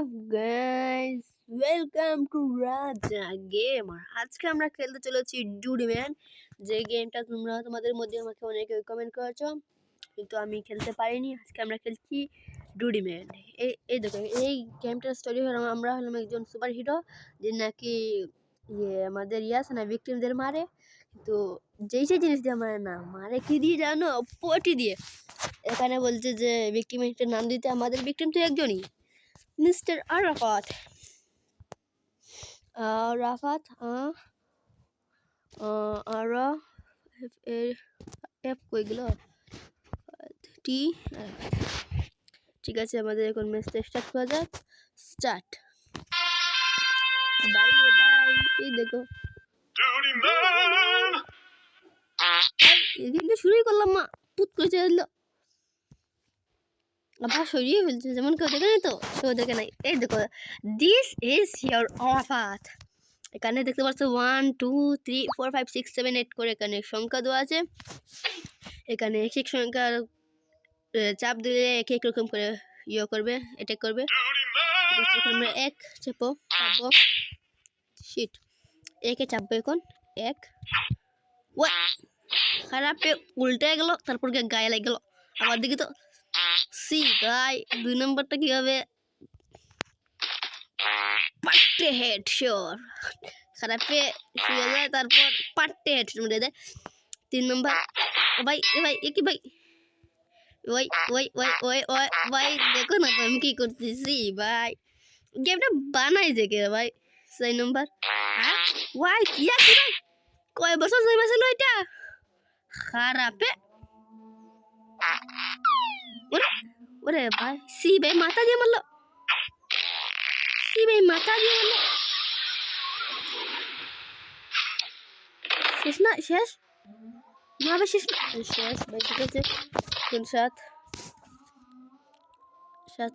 up guys? Welcome to Raja Gamer. আজকে আমরা খেলতে চলেছি ডুডি ম্যান, যে গেমটা তোমরা তোমাদের মধ্যে আমাকে অনেকে কমেন্ট করেছো, কিন্তু আমি খেলতে পারিনি। আজকে আমরা খেলছি ডুডি ম্যান। এই দেখো, এই গেমটার স্টোরি হলো আমরা হলাম একজন সুপার হিরো যে নাকি আমাদের আছে না ভিকটিমদের মারে, কিন্তু যেই সেই জিনিস দিয়ে মারে না, মারে কি দিয়ে জানো? পটি দিয়ে। এখানে বলছে যে ভিকটিমের নাম দিতে, আমাদের ভিকটিম তো একজনই, মিস্টার আরাফাত। আরাফাত আরা এফ কই গেল টি। ঠিক আছে, আমাদের এখন ম্যাচটা স্টার্ট করা যাক। স্টার্ট। Bye bye. এই দেখো এই গেমটা শুরুই করলাম, মা পুত করে চলে আবার সরিয়ে ফেলছে, যেমন কেউ দেখে নাই তো, কেউ দেখে নাই। এই দেখো, দিস ইজ ইয়োর আরাফাত। এখানে দেখতে পাচ্ছ 1 2 3 4 5 6 7 8 করে এখানে সংখ্যা দেওয়া আছে। এখানে এক এক সংখ্যার চাপ দিলে এক এক রকম করে করবে, অ্যাটাক করবে। আমরা এক চাপবো, শিট, একে চাপবো এখন। এক খারাপে উল্টে গেল, তারপর গায়ে লেগে গেল। আবার দেখি তো, সি গাই 2 নম্বরটা কি হবে? পাট্টে হেডশট। খারাপে শুয়ে যায়, তারপর পাট্টে হেডশট মেরে দেয়। 3 নম্বর ভাই, ভাই এ কি ভাই? ওই ওই ওই ওই ওই ভাই, দেখো না আমি কি করতেছি ভাই। গেমটা বানাই যে কে ভাই? 6 নম্বর ওয়াই কি আছে ভাই? কয় বছর জন্মেছিল এটা? খারাপে ওরে ভাই, সি ভাই মাথা দিয়ে মারলো, সি ভাই মাথা দিয়ে মারলো। শেষ না? শেষ না ভাই, শেষ না? শেষ ভাই, ঠিক আছে। কোন 7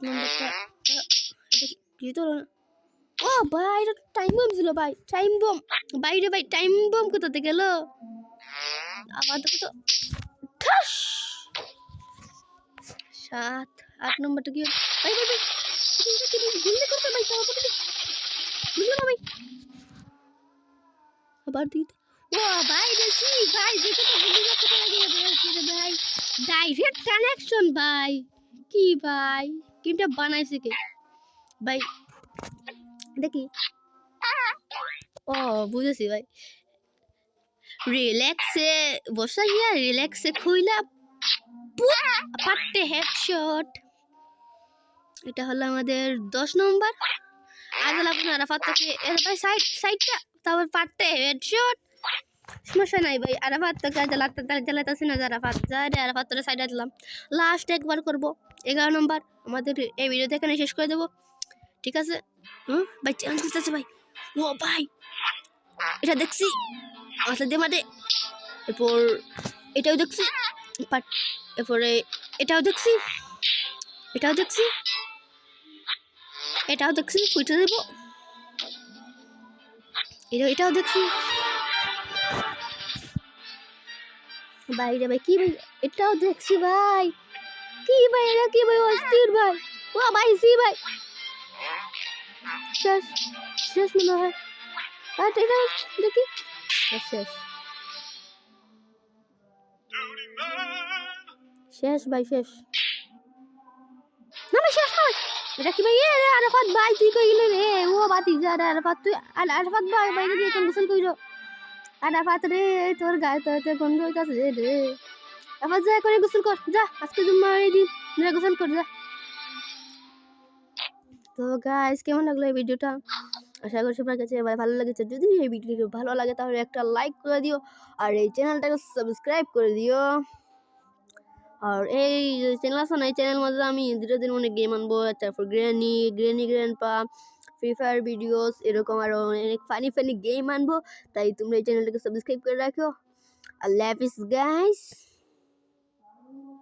নম্বরটা কি তো? ও ভাই, এটা টাইম বম ছিল ভাই, টাইম বম। বাইরে ভাই, টাইম বম কোথাতে গেল? আবার দেখো তো, 7 8 নম্বরটা কি ভাই? ভাই ভাই গুলি করতে ভাই, গুলি ভাই। আবার দিই ও ভাই, দেখি ভাই, দেখো তো গুলি করতে লাগে ভাই। ডাইরেক্ট কানেকশন ভাই, কি ভাই গেমটা বানাইছে কে ভাই? দেখি, ও বুঝেছি ভাই। রিল্যাক্সে বসা গিয়া, রিল্যাক্সে খুইলা পাট্টে হেডশট। এটা হলো আমাদের 10 নম্বর। আগে লাগবে আরাফাত থেকে ভাই, সাইডটা, তারপর পাট্টে হেডশট। সমস্যা নাই ভাই, আরাফাত থেকে জ্বালাতেছি না, আরাফাত যায়, আরাফাত তোরা সাইডে দিলাম। লাস্ট একবার করবো 11 নম্বর। আমাদের এই ভিডিওতে এখানে শেষ করে দেবো, ঠিক আছে? ভাই চান্স করতেছে ভাই। ও ভাই, এটা দেখছি মাথা দিয়ে মাঠে। এরপর এটাও দেখছি, এরপরে এটাও দেখছি, এটাও দেখছি, এটাও দেখছি, ফুটে দেবো। এটাও দেখছি বাইরে ভাই, কি ভাই? এটাও দেখছি ভাই, কি ভাই? এটা কি ভাই? অস্থির ভাই। ও ভাই, সি ভাই, শেষ শেষ মনে হয়। আর এটা দেখি, শেষ শেষ ভাই, শেষ না ভাই, শেষ নয়। এটা কি ভাই? আরাফাত ভাই, তুই কই গেলি রে? ও বাতি যা রে আরাফাত, তুই আরাফাত ভাই বাইরে দিয়ে গোসল কইরো। আরাফাত রে, তোর গায়ে তো গন্ধ হইতাছে রে। আবার যা করে গোসল কর, যা, আজকে জুম্মার দিন, যা গোসল কর যা। তো গাইস, কেমন লাগলো এই ভিডিওটা? আশা করি সবার কাছে ভালো লেগেছে। যদি এই ভিডিওটি ভালো লাগে তাহলে একটা লাইক করে দিও, আর এই চ্যানেলটাকে সাবস্ক্রাইব করে দিও। আর এই চ্যানেল আছে না, এই চ্যানেলের মধ্যে আমি ধীরে ধীরে অনেক গেম আনবো, তারপর granny grandpa, free fire videos, এরকম আরও অনেক ফানি ফানি গেম আনবো। তাই তোমরা এই চ্যানেলটাকে সাবস্ক্রাইব করে রাখো। আল্লাহ হাফিজ গাইস।